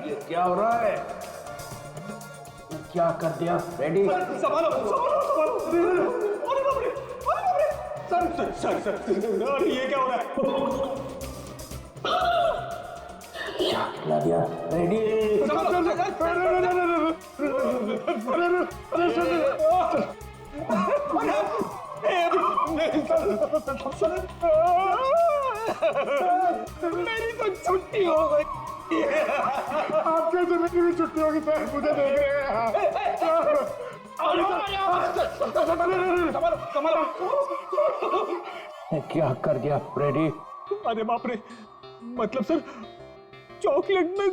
ये क्या हो रहा है? क्या कर दिया फ्रेडी? संभालो संभालो संभालो। अरे बाप रे, अरे बाप रे। सर अरे ये क्या हो रहा है? क्या खिला दिया फ्रेडी? मेरी तो छुट्टी हो गई। आपके मेरी भी छुट्टी होगी सर, मुझे देख रहे हैं। क्या कर दिया फ्रेडी? अरे बाप रे, मतलब सर चॉकलेट में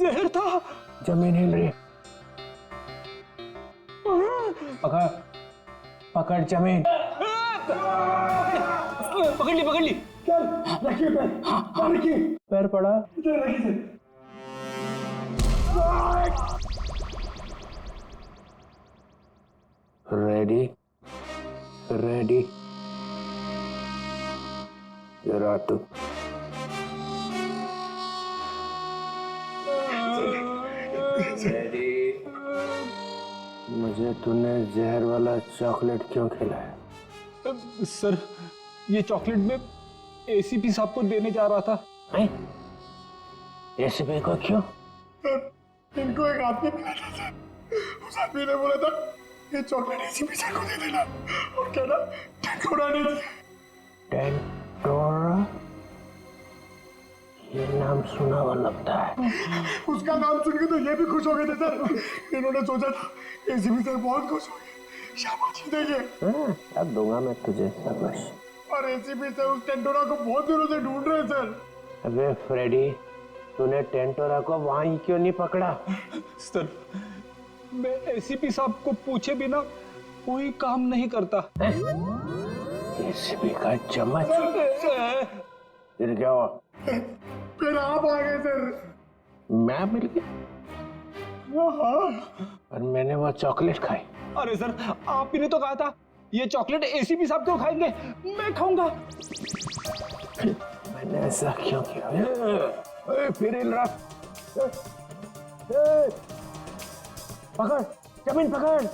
जहर था। जमीन हिल रही। पकड़ पकड़ जमीन। पकड़ ली पकड़ ली। चल रखिए पैर, हाँ रखिए। पैर पड़ा। इधर रखिए सर। Ready ready. जरा तू रेडी। मुझे तूने जहर वाला चॉकलेट क्यों खिलाया? सर ये चॉकलेट में एसीपी साहब को देने जा रहा था। एसीपी को क्यों? इनको एक आदमी मिला था सर, उस आदमी ने बोला था ये चॉकलेट एसीपी सर को दे देना और कहना टेंटोरा ने दिया। टेंटोरा? ये नाम सुना हुआ लगता है। उसका नाम सुन के तो ये भी खुश हो गए थे सर। इन्होंने सोचा था एसीपी सर बहुत खुश हो गए, शाबाशी देंगे। अब दूंगा मैं तुझे शाबाश। और एसीपी सर उस टेंटोरा को बहुत दिनों से ढूंढ रहे हैं सर। अबे फ्रेडी, तूने टेंटोरा को वहीं क्यों नहीं पकड़ा? सर मैं एसीपी साहब को पूछे बिना कोई काम नहीं करता। एसीपी का चम्मच। फिर क्या हुआ? फिर आप आ गए सर। मैं मिल गया और मैंने वो चॉकलेट खाई। अरे सर आप ही ने तो कहा था ये चॉकलेट एसीपी साहब क्यों खाएंगे, मैं खाऊंगा। मैंने ऐसा क्यों किया? फिर हिल रहा। पकड़ जमीन, पकड़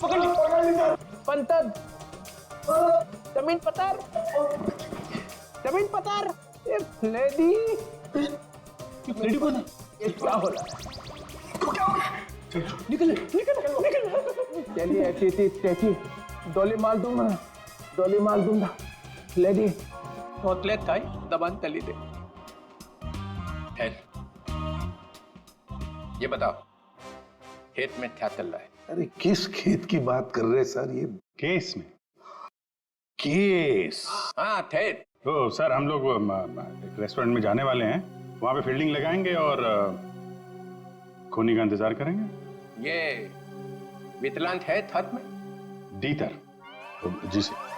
पकड़ ली सर। पंतर, जमीन पतर, जमीन पतर। लेडी लेडी कौन है? ये क्या हो रहा है? निकल निकल निकल। चलिए टेची डोली माल दूंगा, डोली माल दूंगा। लेडी होतले थाई दबान तली दे। ये बताओ खेत में क्या चल रहा है? अरे किस खेत की बात कर रहे सर? ये केस में। केस? हाँ थे। तो सर हम लोग एक रेस्टोरेंट में जाने वाले हैं, वहां पे फील्डिंग लगाएंगे और खूनी का इंतजार करेंगे। ये विकलांग है हाथ में? दीतर जी सर।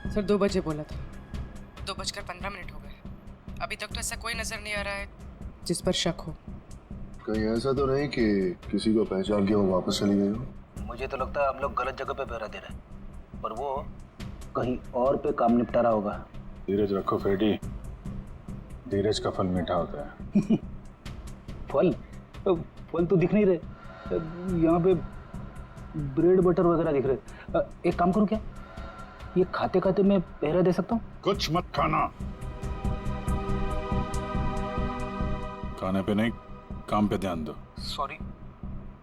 सर 2 बजे बोला था। 2:15 हो गए। अभी तक तो ऐसा कोई नजर नहीं आ रहा है जिस पर शक हो। कहीं ऐसा तो नहीं कि किसी को पहचान के वो वापस चली गई हो? मुझे तो लगता है हम लोग गलत जगह पे पहरा दे रहे हैं, पर वो कहीं और पे काम निपटा रहा होगा। धीरज रखो फ्रेडी, धीरज का फल मीठा होता है। फल? फल तो दिख नहीं रहे यहाँ पे, ब्रेड बटर वगैरह दिख रहे। एक काम करूँ क्या, ये खाते खाते मैं पहरा दे सकता हूँ? कुछ मत खाना, खाने पे नहीं काम पे ध्यान दो। सॉरी।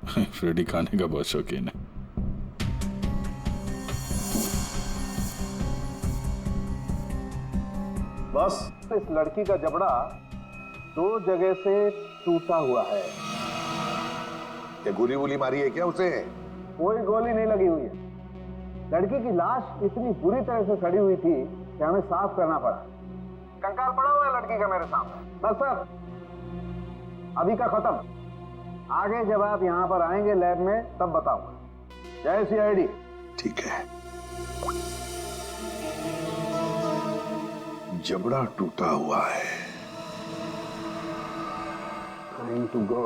फ्रेडी खाने का बहुत शौकीन है। बस इस लड़की का जबड़ा 2 जगह से टूटा हुआ है। क्या गोली वोली मारी है क्या उसे? कोई गोली नहीं लगी हुई है। लड़की की लाश इतनी बुरी तरह से सड़ी हुई थी कि हमें साफ करना पड़ा। कंकाल पड़ा हुआ है लड़की का मेरे सामने। बस सर, अभी का खत्म। आगे जब आप यहाँ पर आएंगे लैब में तब बताऊंगा। जय CID। ठीक है। जबड़ा टूटा हुआ है। Time to go.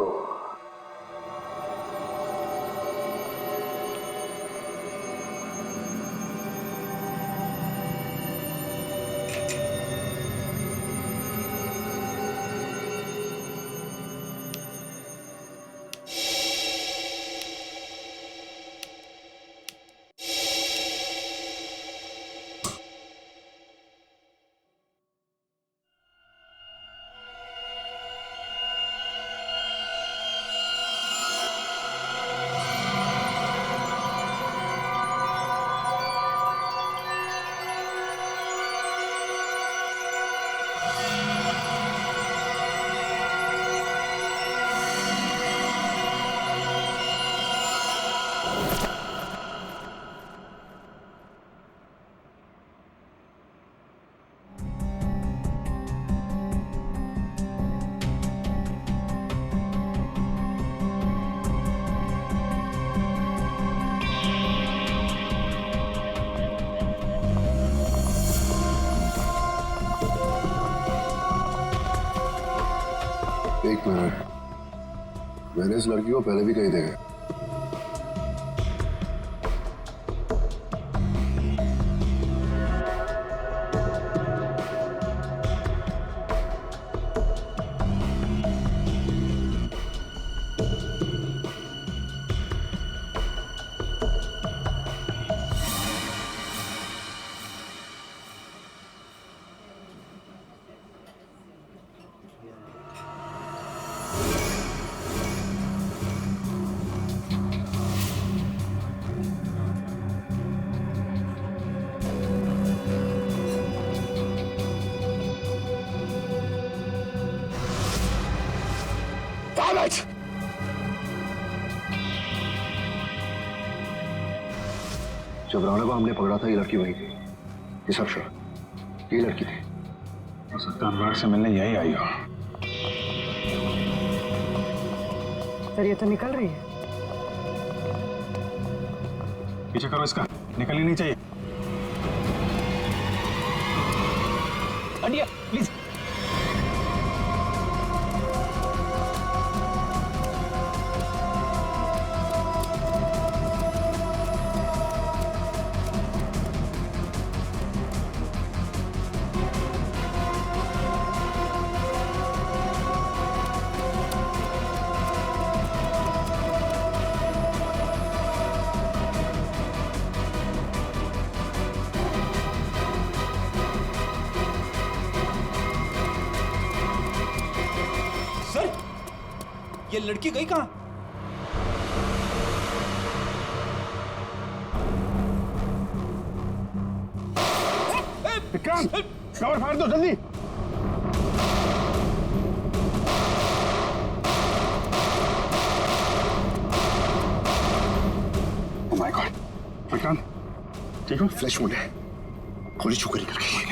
एक मिनट, मैंने इस लड़की को पहले भी कहीं देखा। जब राणा को हमने पकड़ा था ये लड़की वही थी। ये सब श्योर ये लड़की थी। हो सकता है अनुराग से मिलने यही आई हो। सर ये तो निकल रही है। पीछे करो इसका, निकलनी नहीं चाहिए। हटिए प्लीज। ये लड़की गई कहाँ? विक्रांत, कवर फायर दो जल्दी। ओह माय गॉड, विक्रांत ठीक हो? फ्लैश मोड है, गोली छू कर निकल गई।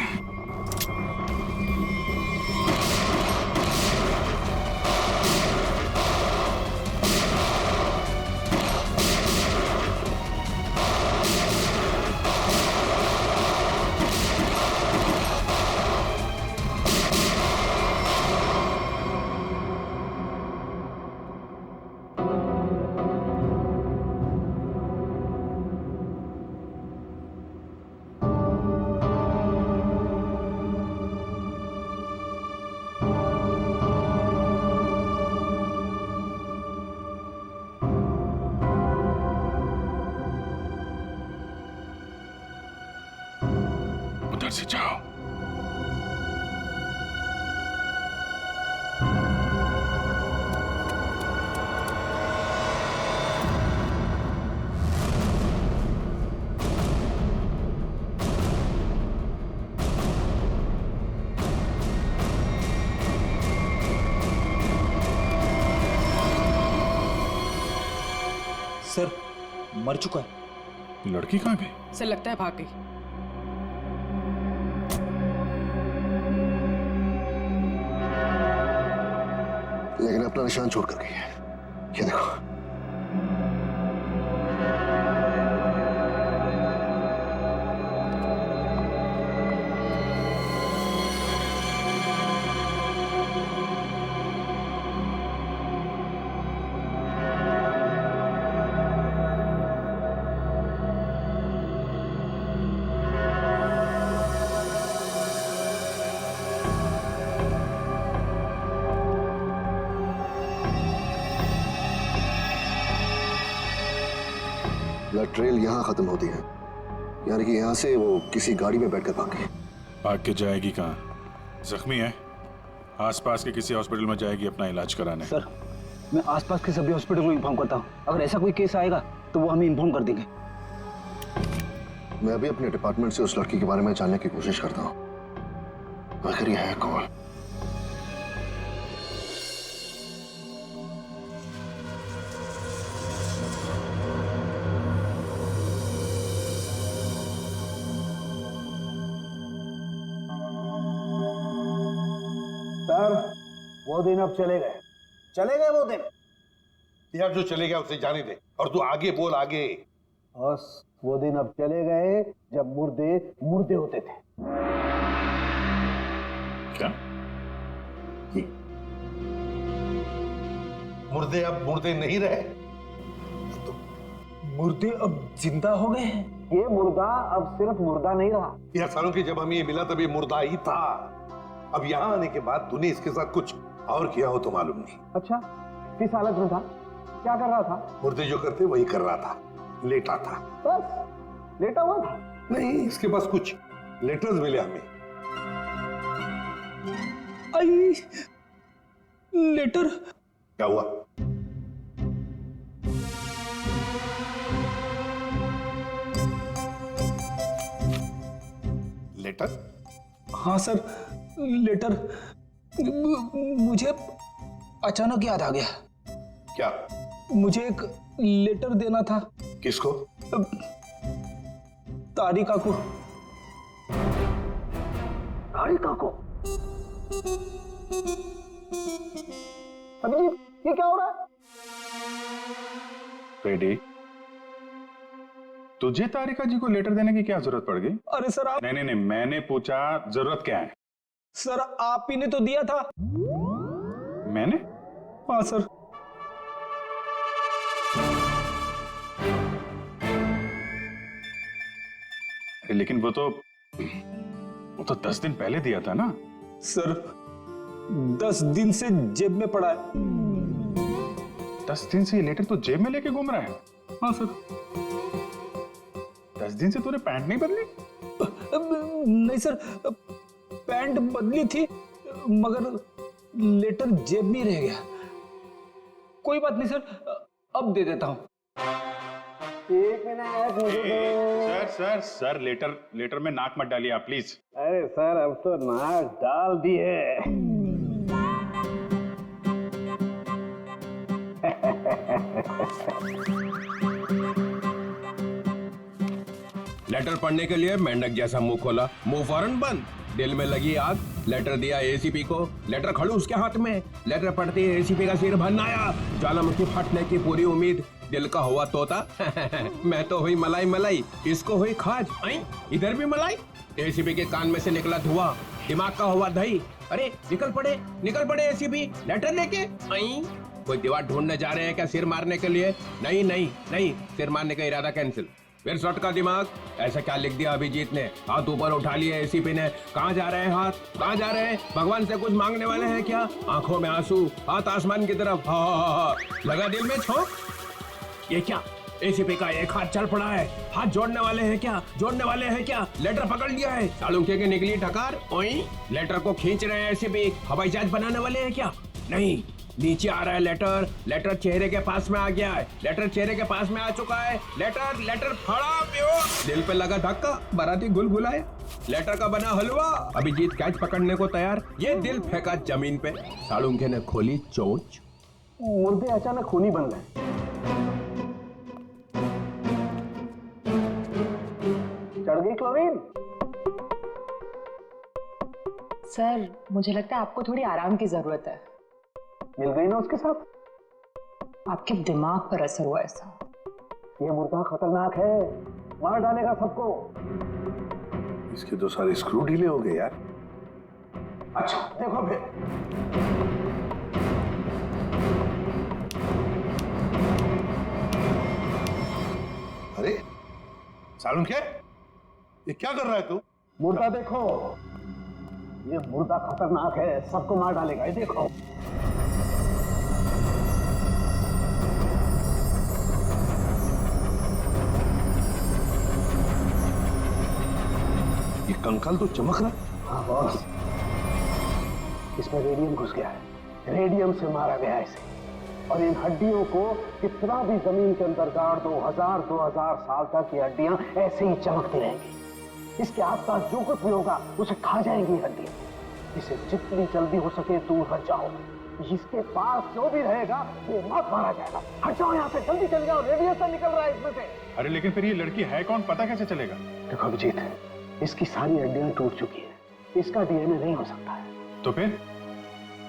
उधर से जाओ। सर मर चुका है। लड़की कहाँ गई? सर लगता है भाग गई। लेकिन अपना निशान छोड़ कर गई है। ये देखो। ब्लड ट्रेल यहाँ खत्म होती है, यानी कि यहाँ से वो किसी गाड़ी में बैठकर भाग गई। भाग के जाएगी कहाँ? जख्मी है, आसपास के किसी हॉस्पिटल में जाएगी अपना इलाज कराने। सर मैं आसपास के सभी हॉस्पिटल को इन्फॉर्म करता हूँ, अगर ऐसा कोई केस आएगा तो वो हमें इन्फॉर्म कर देंगे। मैं अभी अपने डिपार्टमेंट से उस लड़की के बारे में जानने की कोशिश करता हूँ। आखिर ये है कौन? सर वो दिन अब चले गए वो दिन। यार जो चले गया उसे जाने दे, और तू आगे बोल आगे। बस वो दिन अब चले गए जब मुर्दे मुर्दे होते थे। क्या? मुर्दे अब मुर्दे नहीं रहे, मुर्दे अब जिंदा हो गए हैं। ये मुर्दा अब सिर्फ मुर्दा नहीं रहा। यार सालों की जब हमें ये मिला तब ये मुर्दा ही था। अब यहाँ आने के बाद तूने इसके साथ कुछ और किया हो तो मालूम नहीं। अच्छा किस हालत में था, क्या कर रहा था? मुर्दे जो करते वही कर रहा था, लेटा था। बस लेटा हुआ था? नहीं, इसके पास कुछ लेटर्स मिले हमें। आई लेटर। क्या हुआ? लेटर? हाँ सर लेटर। मुझे अचानक याद आ गया। क्या? मुझे एक लेटर देना था। किसको? तारिका को। तारिका को? अभिजीत ये क्या हो रहा है? रेडी? तुझे तारिका जी को लेटर देने की क्या जरूरत पड़ गई? अरे सर आप। नहीं, मैंने पूछा जरूरत क्या है। सर आप ही ने तो दिया था। मैंने? हाँ सर। लेकिन वो तो 10 दिन पहले दिया था ना। सर 10 दिन से जेब में पड़ा है। 10 दिन से ये लेटर तो जेब में लेके घूम रहा है? हाँ सर। 10 दिन से तूने पैंट नहीं बदली? नहीं सर, पैंट बदली थी मगर लेटर जेब में रह गया। कोई बात नहीं सर, अब दे देता हूं। एक मिनट मुझे सर लेटर में नाक मत डालिए आप प्लीज। अरे सर अब तो नाक डाल दी है। लेटर पढ़ने के लिए मेंढक जैसा मुंह खोला, मुंह फौरन बंद। दिल में लगी आग। लेटर दिया एसीपी को, लेटर खड़ूस के हाथ में। लेटर पढ़ते ही एसीपी का सिर भरना आया। ज्वालामुखी फटने की पूरी उम्मीद। दिल का हुआ तोता मैं तो हुई मलाई मलाई, इसको हुई खाज। इधर भी मलाई। एसीपी के कान में से निकला धुआं, दिमाग का हुआ दही। अरे निकल पड़े एसीपी लेटर लेके। कोई दीवार ढूंढने जा रहे हैं क्या सिर मारने के लिए? नहीं, सिर मारने का इरादा कैंसिल। फिर शॉट का दिमाग। ऐसा क्या लिख दिया अभिजीत ने? हाथ ऊपर उठा लिए एसीपी ने। कहाँ जा रहे हैं हाथ? कहाँ जा रहे हैं? भगवान से कुछ मांगने वाले हैं क्या? आंखों में आंसू, हाथ आसमान की तरफ। हा। लगा दिल में छोंक। ये क्या? एसीपी का एक हाथ चल पड़ा है। हाथ जोड़ने वाले हैं क्या? लेटर पकड़ लिया है। सालुंखे की निकली टकार। ओई लेटर को खींच रहे हैं एसीपी। हवाई जहाज बनाने वाले हैं क्या? नहीं, नीचे आ रहा है लेटर चेहरे के पास में आ गया है। लेटर चेहरे के पास में आ चुका है। लेटर फड़ा प्यो। दिल पे लगा धक्का, बाराती गुलगुलाया। लेटर का बना हलवा। अभिजीत कैच पकड़ने को तैयार। ये दिल फेंका जमीन पे। सालुंखे ने खोली चोंच। मुर्दे अचानक खूनी बन गए। गई क्लोरीन? सर मुझे लगता है आपको थोड़ी आराम की जरूरत है। मिल गई ना उसके साथ? आपके दिमाग पर असर हुआ ऐसा। ये मुर्दा खतरनाक है, मार डालेगा सबको। इसके तो सारे स्क्रू ढीले हो गए यार। अच्छा देखो फिर। अरे सालुन क्या, ये क्या कर रहा है तू? मुर्दा देखो, ये मुर्दा खतरनाक है, सबको मार डालेगा। ये देखो। ये कंकाल तो चमक रहा है। हाँ बॉस, इसमें रेडियम घुस गया है, रेडियम से मारा गया है इसे। और इन हड्डियों को कितना भी जमीन के अंदर गाड़ दो, 2000 साल तक ये हड्डियां ऐसे ही चमकती रहेंगी। इसके आसपास जो कुछ भी होगा उसे खा जाएंगी हड्डियां। इसे जितनी जल्दी हो सके दूर हट जाओ। इसके पास जो भी रहेगा ये मत मारा जाएगा। हट जाओ यहाँ से, जल्दी चल जाओ, रेडिएशन निकल रहा है इसमें से। अरे लेकिन फिर ये लड़की है कौन, पता कैसे चलेगा? देखो अभिजीत, इसकी सारी हड्डियां टूट चुकी है, इसका डीएनए नहीं हो सकता है। तो फिर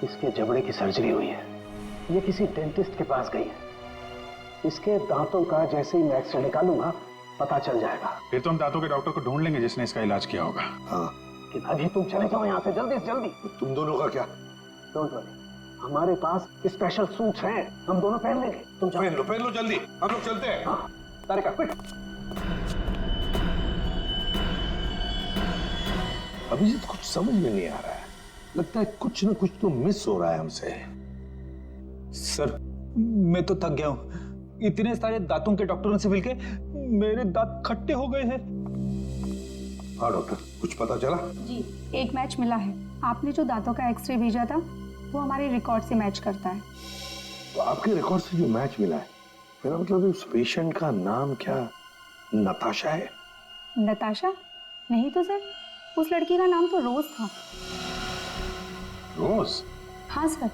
इसके जबड़े की सर्जरी हुई है, ये किसी डेंटिस्ट के पास गई है। इसके दांतों का जैसे ही मैं एक्सरे निकालूंगा पता चल जाएगा। फिर तो हम दांतों के डॉक्टर को ढूंढ लेंगे जिसने इसका इलाज किया होगा। हाँ, कि अभी तुम चले जाओ यहाँ से जल्दी से जल्दी। तुम दोनों का क्या? डोंट वरी, हमारे पास स्पेशल सूट्स हैं, हम दोनों पहन लेंगे। तुम जाओ। पहन लो जल्दी, हम लोग चलते हैं। हाँ, तारिका क्विक। अभिजीत कुछ समझ में नहीं आ रहा है, लगता है कुछ ना कुछ तो मिस हो रहा है हमसे। सर मैं तो थक गया हूँ, इतने सारे दांतों के डॉक्टरों से मिलके मेरे दांत खट्टे हो गए हैं। हाँ डॉक्टर, कुछ पता चला? जी, एक मैच मिला है। आपने जो दांतों का एक्सरे भेजा था वो हमारे रिकॉर्ड से मैच करता है। तो आपके रिकॉर्ड से जो मैच मिला है, मेरा मतलब उस पेशेंट का नाम क्या नताशा है? नताशा? नहीं तो सर, उस लड़की का नाम तो रोज था। रोज? हाँ सर,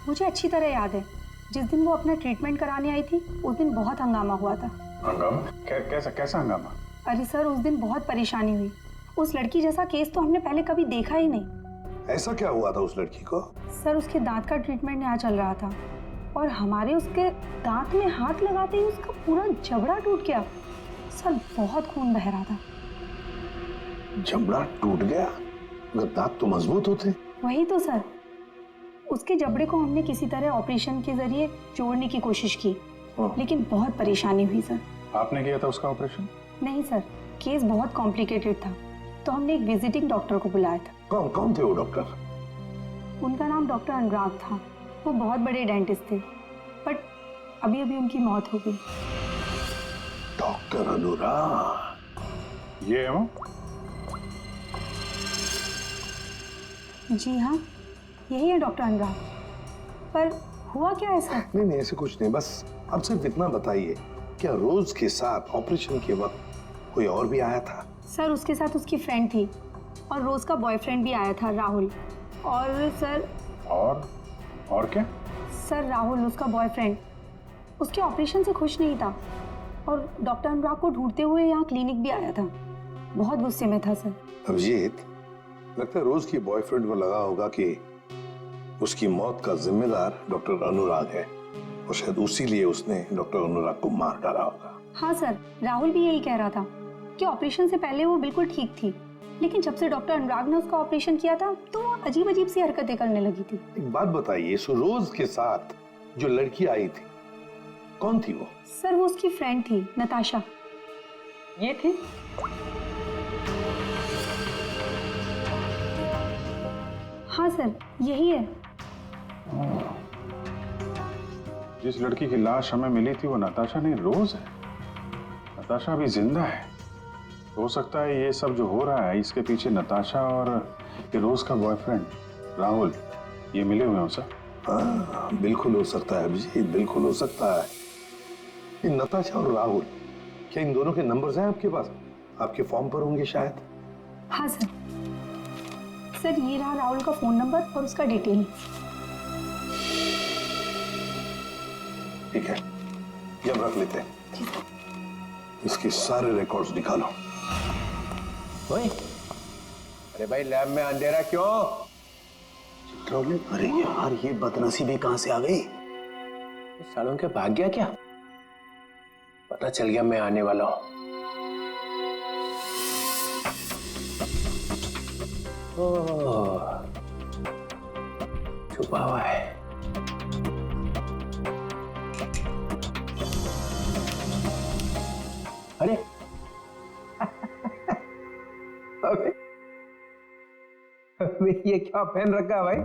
मुझे अच्छी तरह याद है। जिस दिन वो अपना ट्रीटमेंट कराने आई थी उस दिन बहुत हंगामा हुआ था। हंगामा? कैसा हंगामा? अरे सर, उस दिन बहुत परेशानी हुई। उस लड़की जैसा केस तो हमने पहले कभी देखा ही नहीं। ऐसा क्या हुआ था उस लड़की को? सर, उसके दांत का ट्रीटमेंट यहाँ चल रहा था और हमारे उसके दांत में हाथ लगाते ही उसका पूरा जबड़ा टूट गया। सर, बहुत खून बह रहा था। जबड़ा टूट गया? मगर दांत तो मजबूत होते। वही तो सर, उसके जबड़े को हमने किसी तरह ऑपरेशन के जरिए जोड़ने की कोशिश की, लेकिन बहुत परेशानी हुई सर। आपने किया था उसका ऑपरेशन? नहीं सर, केस बहुत कॉम्प्लिकेटेड था, तो हमने एक विजिटिंग डॉक्टर को बुलाया था। कौन थे वो डॉक्टर? उनका नाम डॉक्टर अनुराग था। वो बहुत बड़े डेंटिस्ट थे, बट अभी अभी उनकी मौत हो गई। डॉक्टर अनुराग? ये है वो? जी हाँ, यही है डॉक्टर अनुराग। पर हुआ क्या है सर? नहीं ऐसे कुछ नहीं, बस अब सिर्फ इतना बताइए, क्या रोज के साथ ऑपरेशन के वक्त कोई और भी आया था? सर, उसके साथ उसकी फ्रेंड थी और रोज का बॉयफ्रेंड भी आया था, राहुल। और सर और क्या? सर, राहुल उसका बॉयफ्रेंड उसके ऑपरेशन से खुश नहीं था और डॉक्टर अनुराग को ढूंढते हुए यहाँ क्लिनिक भी आया था। बहुत गुस्से में था सर। अभिजीत, लगता है रोज की बॉयफ्रेंड को लगा होगा कि उसकी मौत का जिम्मेदार डॉक्टर अनुराग है और शायद उसी लिए उसने डॉक्टर अनुराग को मार डाला होगा। हाँ सर, राहुल भी यही कह रहा था कि ऑपरेशन से पहले वो बिल्कुल ठीक थी, लेकिन जब से डॉक्टर अनुराग ने उसका ऑपरेशन किया था तो वो अजीब सी हरकतें करने लगी थी। एक बात बताइए, सो रोज के साथ जो लड़की आई थी कौन थी वो? सर, वो उसकी फ्रेंड थी, नताशा। ये थी? हाँ सर, यही है। जिस लड़की की लाश हमें मिली थी वो नताशा नहीं, रोज है। नताशा अभी जिंदा है। हो सकता है ये सब जो हो रहा है इसके पीछे नताशा और ये रोज का बॉयफ्रेंड राहुल ये मिले हुए हैं सर। हाँ बिल्कुल हो सकता है अभिजीत, बिल्कुल हो सकता है। ये नताशा और राहुल, क्या इन दोनों के नंबर्स हैं आपके पास? आपके फॉर्म पर होंगे शायद। हाँ सर। सर, ये रहा राहुल का फोन नंबर और उसका डिटेल। ठीक है, ये हम रख लेते हैं। इसके सारे रिकॉर्ड्स निकालो। ओए, अरे भाई लैब में अंधेरा क्यों? अरे यार, ये बदनसीबी कहां से आ गई? सालों के भाग गया क्या? पता चल गया मैं आने वाला हूं। छुपा हुआ है। अरे अबे ये क्या पहन रखा है भाई?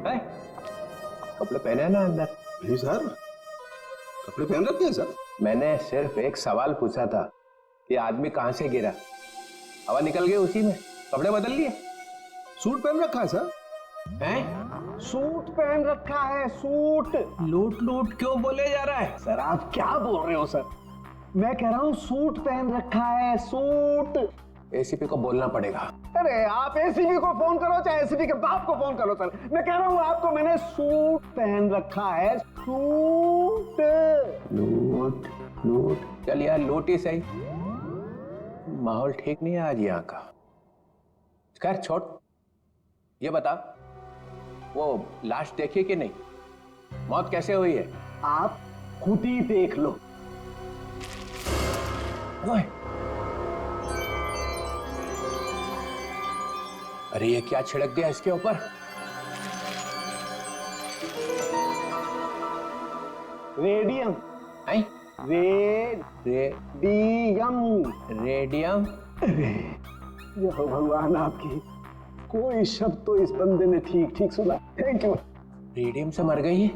है? कपड़े पहने हैं ना अंदर? नहीं सर, कपड़े पहन रखे हैं सर। मैंने सिर्फ एक सवाल पूछा था कि आदमी कहां से गिरा, हवा निकल गई उसी में, कपड़े बदल लिए। सूट पहन रखा है सर। हैं? सूट पहन रखा है, सूट। लूट लूट क्यों बोले जा रहा है? सर आप क्या बोल रहे हो सर? मैं कह रहा हूँ सूट पहन रखा है, सूट। एसीपी को बोलना पड़ेगा। अरे आप एसीपी को फोन करो, चाहे एसीपी के बाप को फोन करो सर। मैं कह रहा हूँ आपको, मैंने सूट पहन रखा है, सूट। लूट लूट, चल यार लूट ही सही। माहौल ठीक नहीं है आज यहाँ का। खैर छोड़, ये बता वो लाश देखी कि नहीं? मौत कैसे हुई है? आप खुद ही देख लो। ओए, अरे ये क्या छिड़क दिया इसके ऊपर? रेडियम। हैं? रेडियम। रेडियम? ये हो भगवान आपकी, कोई शब्द तो इस बंदे ने ठीक ठीक सुना। Thank you. रेडियम से मर गई है?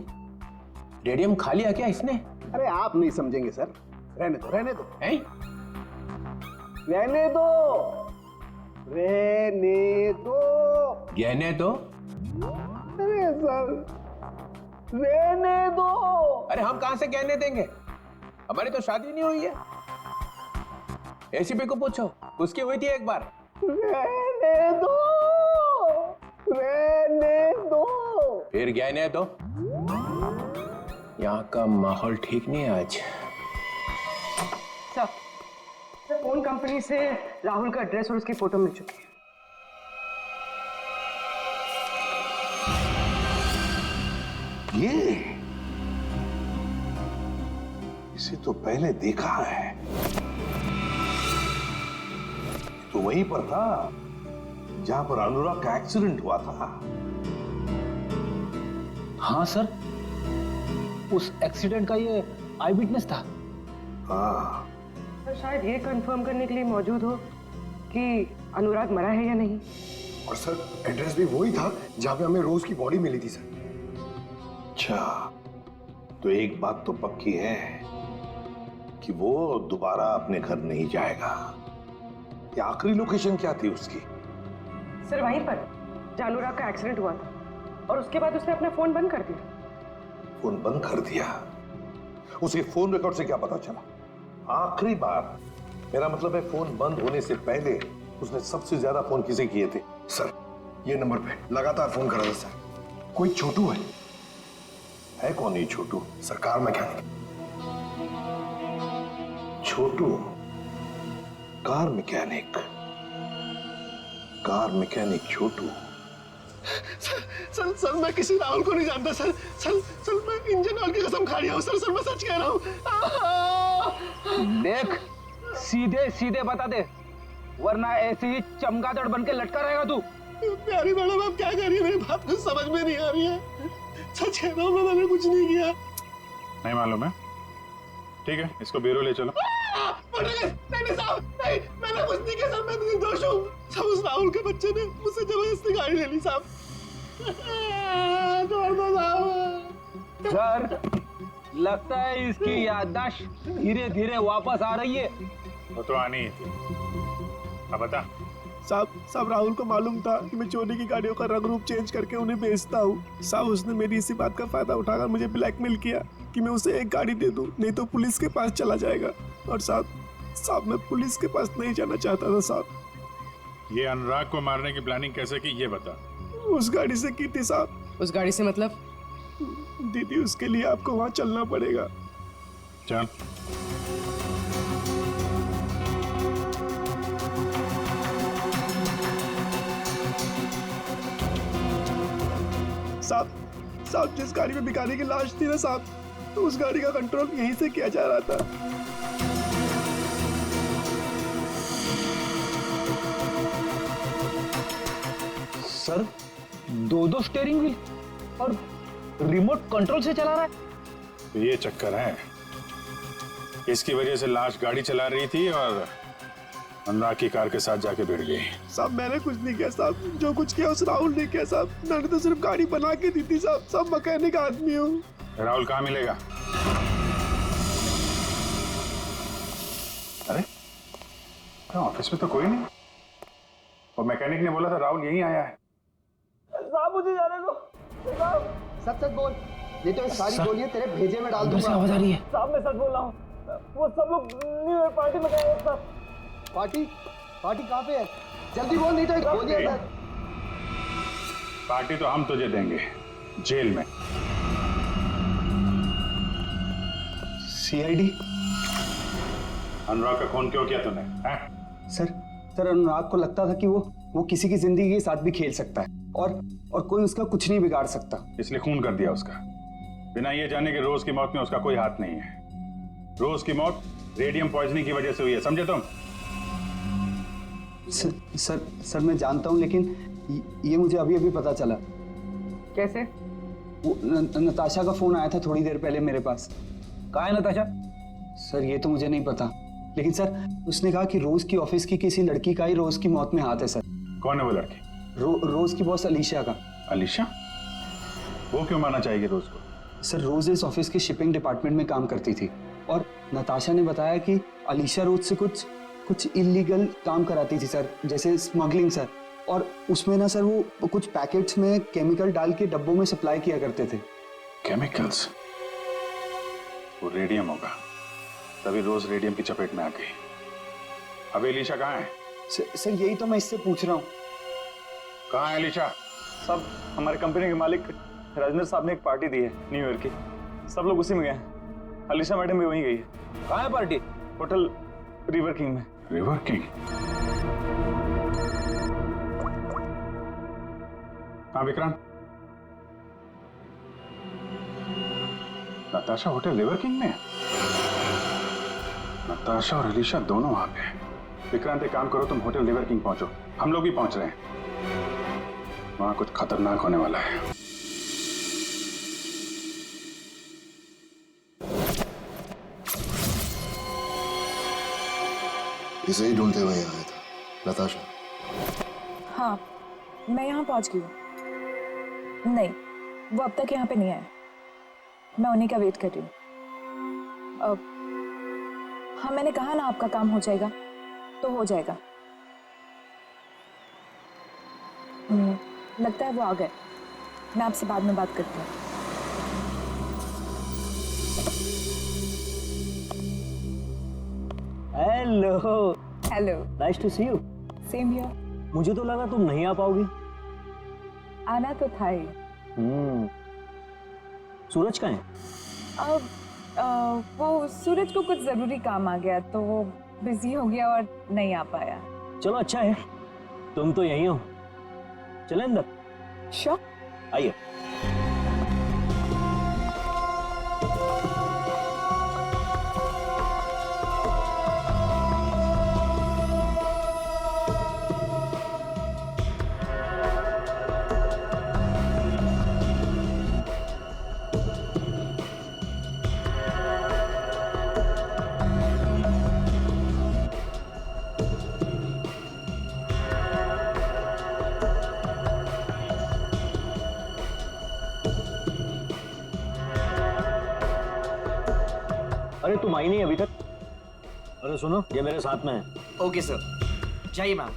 रेडियम खा लिया क्या इसने? अरे आप नहीं समझेंगे सर, रहने दो रहने दो। हैं? रहने दो रहने दो। गहने दो? अरे सर रहने दो। अरे हम कहां से गहने देंगे? हमारी तो शादी नहीं हुई है। एसीपी को पूछो, उसकी हुई थी एक बार। रहने दो रहने दो। फिर गहने दो। यहाँ का माहौल ठीक नहीं है आज। सर, फोन कंपनी से राहुल का एड्रेस और उसकी फोटो मिल चुकी है। ये इसे तो पहले देखा है, तो वहीं पर था जहां पर अनुराग का एक्सीडेंट हुआ था। हाँ सर, उस एक्सीडेंट का ये आई विटनेस था। हाँ, सर शायद ये कंफर्म करने के लिए मौजूद हो कि अनुराग मरा है या नहीं। और सर एड्रेस भी वही था जहां पे हमें रोज की बॉडी मिली थी सर। अच्छा, तो एक बात तो पक्की है कि वो दोबारा अपने घर नहीं जाएगा। ये आखिरी लोकेशन क्या थी उसकी? सर वहीं पर जहां अनुराग का एक्सीडेंट हुआ था, और उसके बाद उसने अपना फोन बंद कर दिया। फोन बंद कर दिया? उसके फोन रिकॉर्ड से क्या पता चला? आखिरी बार, मेरा मतलब है फोन बंद होने से पहले उसने सबसे ज्यादा फोन किसे किए थे? सर ये नंबर पे लगातार फोन कर रहा था सर। कोई छोटू है कौन ये Chhotu? Sir, car mechanic. Chhotu car mechanic? Car mechanic Chhotu? Sir मैं किसी राहुल को नहीं जानता सर। सर मैं इंजन ऑयल की कसम खा रहा हूँ सर मैं सच कह रहा हूँ। देख, सीधे सीधे बता दे, वरना ऐसे ही चमगादड़ बन के लटका रहेगा तू। प्यारी मैडम आप क्या कर रही है? मेरी बात कुछ समझ में नहीं आ रही है। सच कह रहा हूँ, मैंने कुछ नहीं किया। नहीं मालूम है? ठीक है, इसको ब्यूरो ले चलो। नहीं साहब, नहीं, मैंने कुछ नहीं किया सर, मैं निर्दोष हूँ। सब उस राहुल के बच्चे ने मुझसे जबरदस्ती गाड़ी ले ली साहब। छोड़ दो साहब। सर, लगता है इसकी याददाश्त धीरे धीरे वापस आ रही है। वो तो आनी ही थी। अब बता। साहब राहुल को मालूम था कि मैं चोरी की गाड़ियों का रंग रूप चेंज करके उन्हें बेचता हूँ। साहब उसने मेरी इसी बात का फायदा उठाकर मुझे ब्लैकमेल किया कि मैं उसे एक गाड़ी दे दूं, नहीं तो पुलिस के पास चला जाएगा। और साहब मैं पुलिस के पास नहीं जाना चाहता था साहब। ये अनुराग को मारने की प्लानिंग कैसे की ये बता। उस गाड़ी से की थी साहब। उस गाड़ी से मतलब? दीदी, उसके लिए आपको वहां चलना पड़ेगा। चल। साहब जिस गाड़ी में भिखारी की लाश थी ना साहब, तो उस गाड़ी का कंट्रोल यहीं से किया जा रहा था। सर, दो स्टीयरिंग व्हील और रिमोट कंट्रोल से चला रहा है। तो ये चक्कर है, इसकी वजह से लाश गाड़ी चला रही थी और अनुराग की कार के साथ जाके भिड़ गई। साहब मैंने कुछ नहीं किया साहब, जो कुछ किया उस राहुल ने किया साहब। मैंने तो सिर्फ गाड़ी बना के दी थी साहब। सब मैकेनिक आदमी हूँ। राहुल कहाँ मिलेगा? अरे ऑफिस में तो कोई नहीं, और मैकेनिक ने बोला था राहुल यहीं आया है। साहब मुझे जाने दो साहब। सच सच बोल, नहीं तो ये सारी गोलियां तेरे भेजे में डाल अंदर से दूंगा। आवाज आ रही है। साहब मैं सच बोल रहा हूँ, वो सब लोग न्यू ईयर पार्टी में गए एक साथ। पार्टी कहाँ पे है? जल्दी बोल, नहीं तो एक गोलियां डाल। पार्टी तो हम तुझे देंगे जेल में। सीआईडी? अनुराग का खून क्यों किया तूने? सर अनुराग को लगता था कि वो किसी की जिंदगी के साथ भी खेल सकता है और कोई उसका कुछ नहीं बिगाड़ सकता, इसलिए खून कर दिया उसका, बिना ये जाने कि रोज की मौत में उसका कोई हाथ नहीं है। रोज की मौत रेडियम पॉइजनिंग की वजह से हुई है, समझे तुम? सर मैं जानता हूँ, लेकिन ये मुझे अभी अभी पता चला। कैसे? वो नताशा का फोन आया था थोड़ी देर पहले मेरे पास। कहाँ है नताशा? सर ये तो मुझे नहीं पता, लेकिन सर उसने कहा कि रोज की ऑफिस की किसी लड़की का ही रोज की मौत में हाथ है। सर कौन है वो लड़की? रोज की बॉस अलीशा का। अलीशा? वो क्यों मारना चाहेगी रोज को? सर रोज इस ऑफिस के शिपिंग डिपार्टमेंट में काम करती थी और नताशा ने बताया कि अलीशा रोज से कुछ इलीगल काम कराती थी सर, जैसे स्मगलिंग सर, और उसमें ना सर वो कुछ पैकेट्स में केमिकल डाल के डब्बों में सप्लाई किया करते थे। केमिकल्स? वो रेडियम होगा, तभी रोज रेडियम की चपेट में आ गई। अभी अलीशा कहाँ है? सर यही तो मैं इससे पूछ रहा हूँ। कहाँ है अलीशा? सब हमारे कंपनी के मालिक राजेंद्र साहब ने एक पार्टी दी है न्यू ईयर की, सब लोग उसी में गए हैं। अलीशा मैडम भी वहीं गई है। कहाँ है पार्टी? होटल रिवर किंग में। River king? हाँ Vikrant, Natasha hotel river king में? नताशा और अलीशा दोनों वहां पे हैं। विक्रांत एक काम करो, तुम होटल रिवर किंग पहुंचो, हम लोग भी पहुंच रहे हैं। वहां कुछ खतरनाक होने वाला है। इसे ही ढूंढते हुए यहाँ आया था, नताशा? हाँ, मैं यहाँ पहुँच गई हूँ। नहीं, वो अब तक यहाँ पे नहीं आए। मैं उन्हीं का वेट कर रही हूँ। हाँ, मैंने कहा ना आपका काम हो जाएगा, तो हो जाएगा। लगता है वो आ गए। मैं आपसे बाद में बात करती हूँ। Hello. Hello. Nice to see you. Same here. मुझे तो लगा तुम नहीं आ पाओगी। आना तो था ही। सूरज कहाँ है? वो सूरज को कुछ जरूरी काम आ गया तो वो बिजी हो गया और नहीं आ पाया। चलो अच्छा है, तुम तो यहीं हो। चले अंदर? श्योर। आइए। अरे तुम आई नहीं अभी तक? अरे सुनो, ये मेरे साथ में है। ओके सर, जाइए मैम।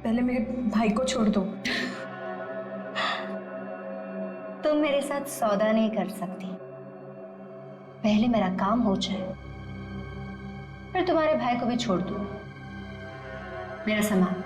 पहले मेरे भाई को छोड़ दो। तुम मेरे साथ सौदा नहीं कर सकती। पहले मेरा काम हो जाए, फिर तुम्हारे भाई को भी छोड़ दो। मेरा सामान।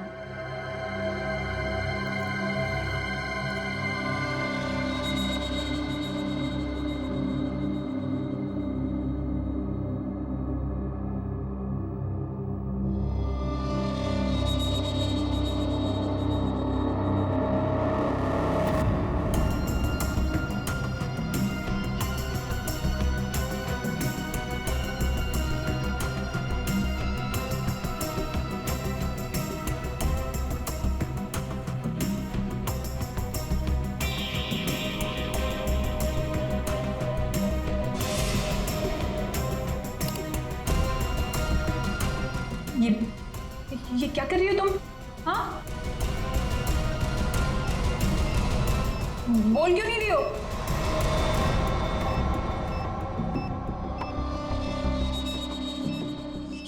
ये क्या कर रही हो तुम? हाँ, बोल क्यों नहीं रही हो?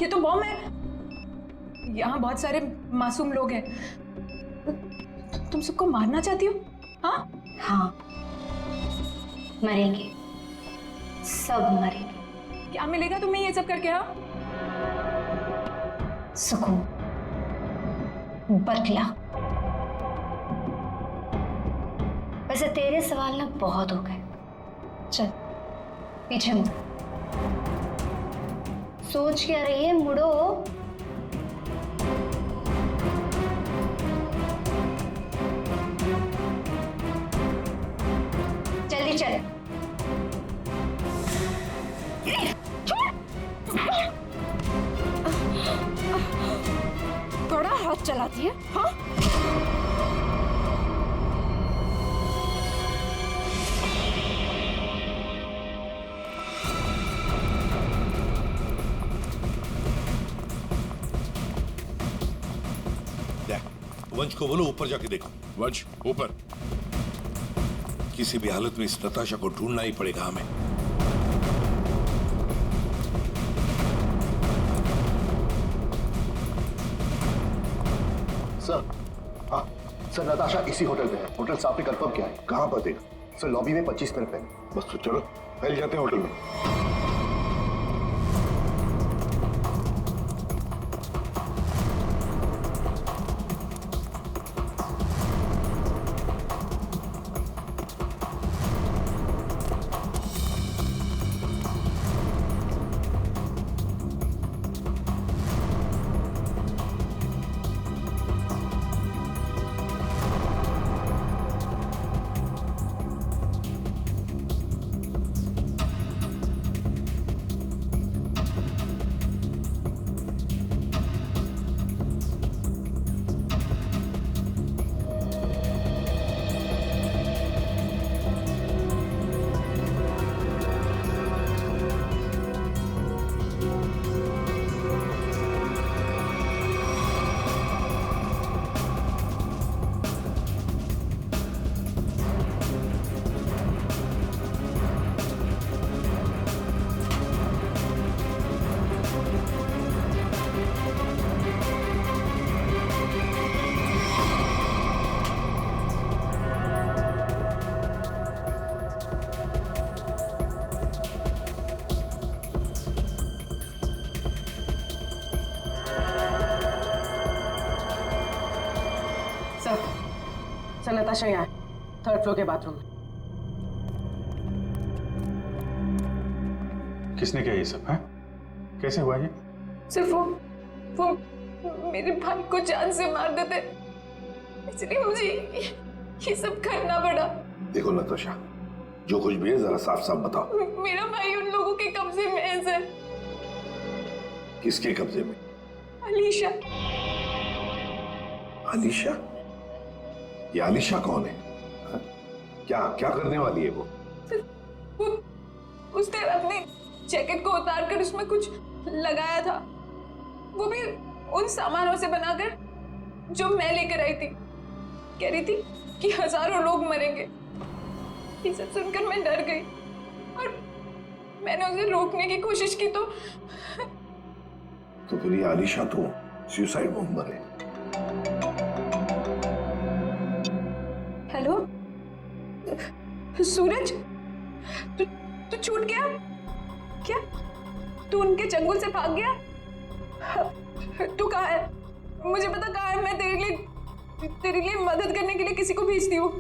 ये तो बॉम्ब है। यहाँ बहुत सारे मासूम लोग हैं। तुम सबको मारना चाहती हो? हाँ हाँ, मरेंगे, सब मरेंगे। क्या मिलेगा तुम्हें ये सब करके? हाँ, सुकून, बदला। वैसे तेरे सवाल ना बहुत हो गए। चल पीछे मुड़। सोच क्या रही है? मुड़ो। जल्दी चल। थोड़ा हाथ चलाती है। हाँ, वंश को बोलो ऊपर जाके देखो। वंश ऊपर। किसी भी हालत में इस नताशा को ढूंढना ही पड़ेगा हमें। सर, हाँ सर, नताशा इसी होटल पे है। होटल साहब ने कंफर्म किया है। कहां पर देखा? सर, लॉबी में 25 मिनट पहले। बस तो चलो फैल जाते हैं होटल में। सर नताशा यहाँ 3rd फ्लोर के बाथरूम में। किसने किया ये सब? है कैसे हुआ ये? सिर्फ वो मेरे भाई को जान से मार देते, इसलिए मुझे ये सब करना पड़ा। देखो नताशा, जो कुछ भी है जरा साफ साफ बताओ। मेरा भाई उन लोगों के कब्जे में है सर। किसके कब्जे में? अलीशा। अलीशा? ये अलीशा कौन है? हा? क्या क्या करने वाली है वो? उसने अपने जैकेट को उतार कर उसमें कुछ लगाया था, वो भी उन सामानों से बनाकर जो मैं लेकर आई थी। कह रही थी कि हजारों लोग मरेंगे। ये सब सुनकर मैं डर गई और मैंने उसे रोकने की कोशिश की तो फिर ये अलीशा तो सुसाइड बॉम्बर है। सूरज, तू छूट गया क्या? तू उनके चंगुल से भाग गया? तू कहाँ है? मुझे पता कहाँ है। मैं तेरे लिए मदद करने के लिए किसी को भेजती हूँ।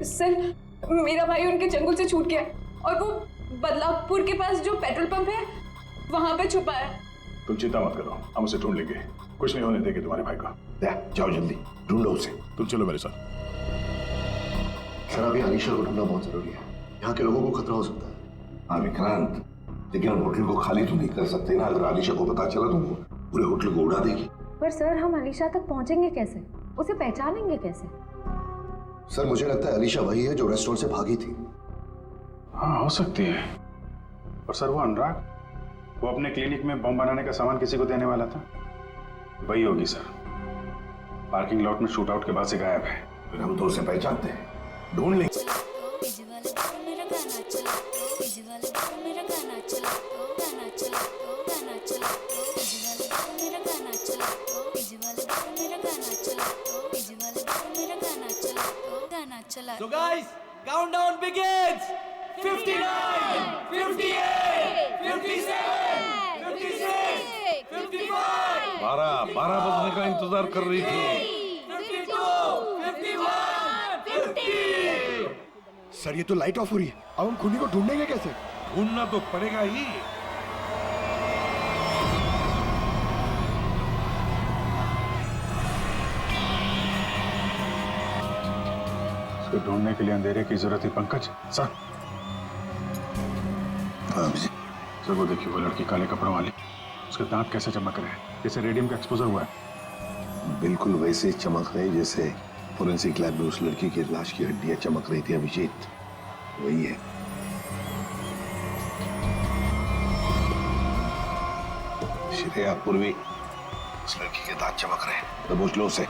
सर, मेरा भाई उनके चंगुल से छूट गया और वो बदलापुर के पास जो पेट्रोल पंप है वहां पे छुपा है। तुम चिंता मत करो, हम उसे ढूंढ लेंगे। कुछ नहीं होने देंगे तुम्हारे भाई को। जाओ जल्दी ढूंढो उसे। तुम चलो मेरे साथ। सर अभी अलीशा को ढूंढना बहुत जरूरी है, यहाँ के लोगों को खतरा हो सकता है। हाँ विक्रांत, लेकिन हम होटल को खाली तो नहीं कर सकते ना। अगर अलीशा को पता चला तो पूरे होटल को उड़ा देगी। पर सर हम अलीशा तक पहुंचेंगे कैसे? उसे पहचानेंगे कैसे? सर मुझे लगता है अलीशा वही है जो रेस्टोरेंट से भागी थी। हाँ हो सकती है। और सर वो अनुराग, वो अपने क्लिनिक में बम बनाने का सामान किसी को देने वाला था, वही होगी सर। पार्किंग लॉट में शूट आउट के बाद से गायब है। फिर हम तो उसे पहचानते हैं, ढूंढ लेंगे। So guys, countdown begins. 59, 58, 57, 56, 55. 12 बजने का इंतजार कर रही थी। 52, 51, 50. सर ये तो लाइट ऑफ हो रही है, अब हम खूनी को ढूंढेंगे कैसे? ढूंढना तो पड़ेगा ही। उसको ढूंढने के लिए अंधेरे की जरूरत है पंकज। सर सर वो देखिए, वो लड़की काले कपड़ों वाली, उसके दांत कैसे चमक रहे हैं, जैसे रेडियम का एक्सपोजर हुआ है। बिल्कुल वैसे चमक रहे जैसे फोरेंसिक लैब में उस लड़की की लाश की हड्डियां चमक रही थी। अभिजीत वही है। श्रेया पूर्वी, उस लड़की के दांत चमक रहे हैं। दबोच लो उसे।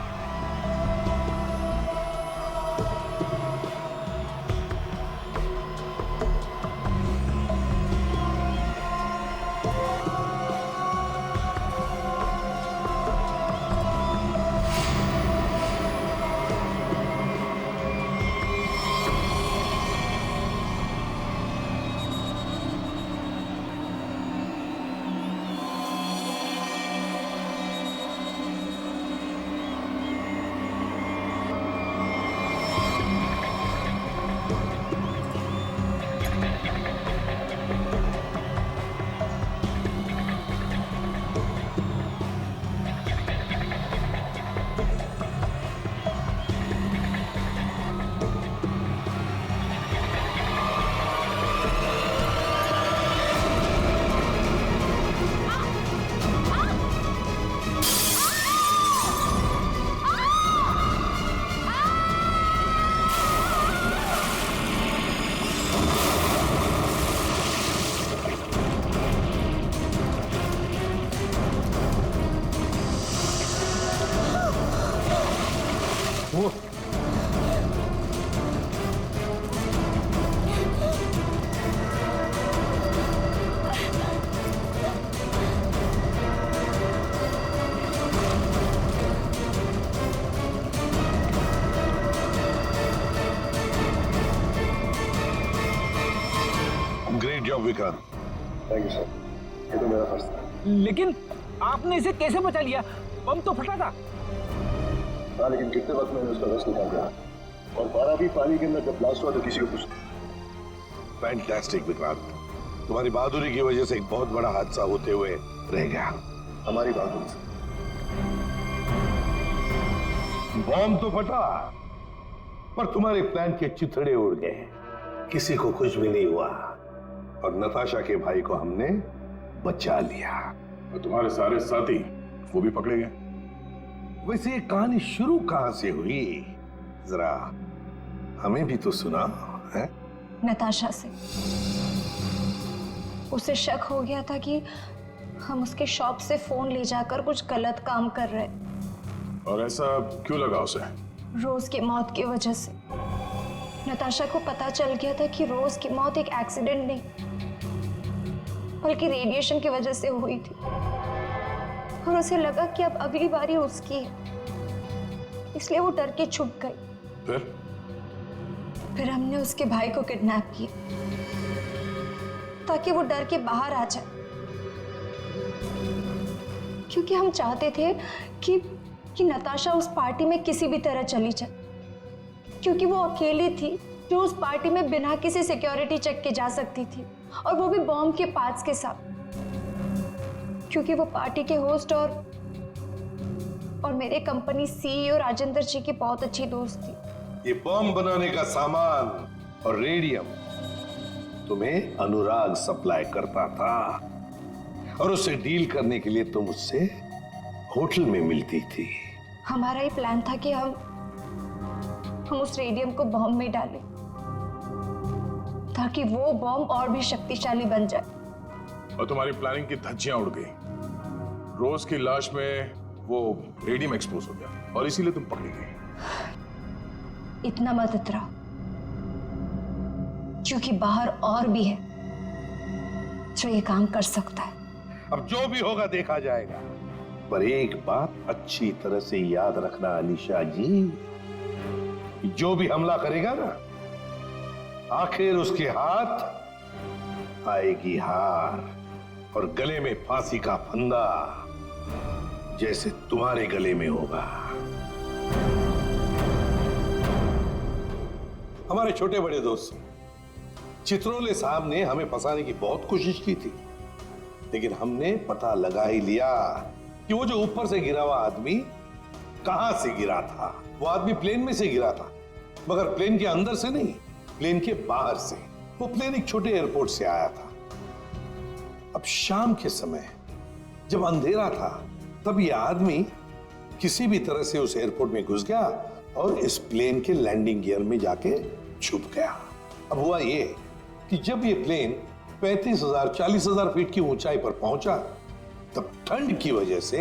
Great job Vikrant. Thank you sir, ये तो मेरा फर्ज था। लेकिन आपने इसे कैसे बचा लिया? बम तो फटा था। हाँ लेकिन कितने वक्त मैंने उसका रस निकाल दिया, और 12 भी पानी के अंदर जब ब्लास्ट हुआ तो किसी को कुछ। फैंटास्टिक विक्रांत, तुम्हारी बहादुरी की वजह से एक बहुत बड़ा हादसा होते हुए रह गया। हमारी बहादुरी से। बॉम्ब तो फटा, पर तुम्हारे प्लान के चिथड़े उड़ गए। किसी को कुछ भी नहीं हुआ और नताशा के भाई को हमने बचा लिया। और तुम्हारे सारे साथी वो भी पकड़े गए। वैसे ये कहानी शुरू कहां से हुई, जरा हमें भी तो सुना है। नताशा से। उसे शक हो गया था कि हम उसके शॉप से फोन ले जाकर कुछ गलत काम कर रहे। और ऐसा क्यों लगा उसे? रोज की मौत की वजह से। नताशा को पता चल गया था कि रोज की मौत एक एक्सीडेंट नहीं बल्कि रेडिएशन की वजह से हुई थी, और उसे लगा कि अब अगली बारी उसकी है, इसलिए वो डर के छुप गई। फिर हमने उसके भाई को किडनैप किया ताकि वो डर के बाहर आ जाए, क्योंकि हम चाहते थे कि नताशा उस पार्टी में किसी भी तरह चली जाए, क्योंकि वो अकेली थी जो उस पार्टी में बिना किसी सिक्योरिटी चेक के जा सकती थी, और वो भी बॉम्ब के पार्ट्स के साथ, क्योंकि वो पार्टी के होस्ट और मेरे कंपनी सीईओ राजेंद्र जी की बहुत अच्छी दोस्त थी। ये बम बनाने का सामान और रेडियम तुम्हें अनुराग सप्लाई करता था, और उससे डील करने के लिए तुम उससे होटल में मिलती थी। हमारा ही प्लान था कि हम उस रेडियम को बॉम्ब में डालें ताकि वो बॉम्ब और भी शक्तिशाली बन जाए। और तुम्हारी प्लानिंग की धज्जियां उड़ गई। रोज की लाश में वो रेडियम एक्सपोज हो गया और इसीलिए तुम पकड़ी गई। इतना मत इतराओ, क्योंकि बाहर और भी है जो ये काम कर सकता है। अब जो भी होगा देखा जाएगा, पर एक बात अच्छी तरह से याद रखना अनीशा जी, जो भी हमला करेगा ना, आखिर उसके हाथ आएगी हार और गले में फांसी का फंदा, जैसे तुम्हारे गले में होगा। हमारे छोटे बड़े दोस्त चित्रोले साहब ने हमें फंसाने की बहुत कोशिश की थी, लेकिन हमने पता लगा ही लिया कि वो जो ऊपर से गिरा हुआ आदमी कहां से गिरा था। वो आदमी प्लेन में से गिरा था, मगर प्लेन के अंदर से नहीं, प्लेन के बाहर से। वो प्लेन एक छोटे एयरपोर्ट से आया था। अब शाम के समय जब अंधेरा था, तब यह आदमी किसी भी तरह से उस एयरपोर्ट में घुस गया और इस प्लेन के लैंडिंग गियर में जाके छुप गया। अब हुआ ये कि जब ये प्लेन 35,000-40,000 फीट की ऊंचाई पर पहुंचा, तब ठंड की वजह से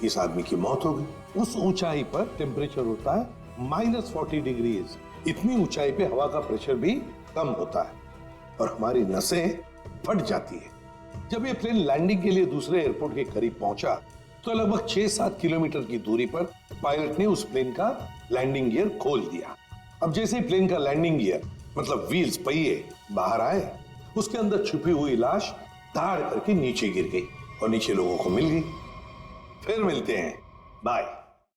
इस आदमी की मौत हो गई। उस ऊंचाई पर टेम्परेचर होता है -40 डिग्रीज। इतनी ऊंचाई पे हवा का प्रेशर भी कम होता है और हमारी नसें फट जाती है। जब ये प्लेन लैंडिंग के लिए दूसरे एयरपोर्ट के करीब पहुंचा, तो लगभग 6-7 किलोमीटर की दूरी पर पायलट ने उस प्लेन का लैंडिंग गियर खोल दिया। अब जैसे ही प्लेन का लैंडिंग गियर मतलब व्हील्स, पहिए बाहर आए, उसके अंदर छुपी हुई लाश धाड़ करके नीचे गिर गई और नीचे लोगों को मिल गई। फिर मिलते हैं, बाय।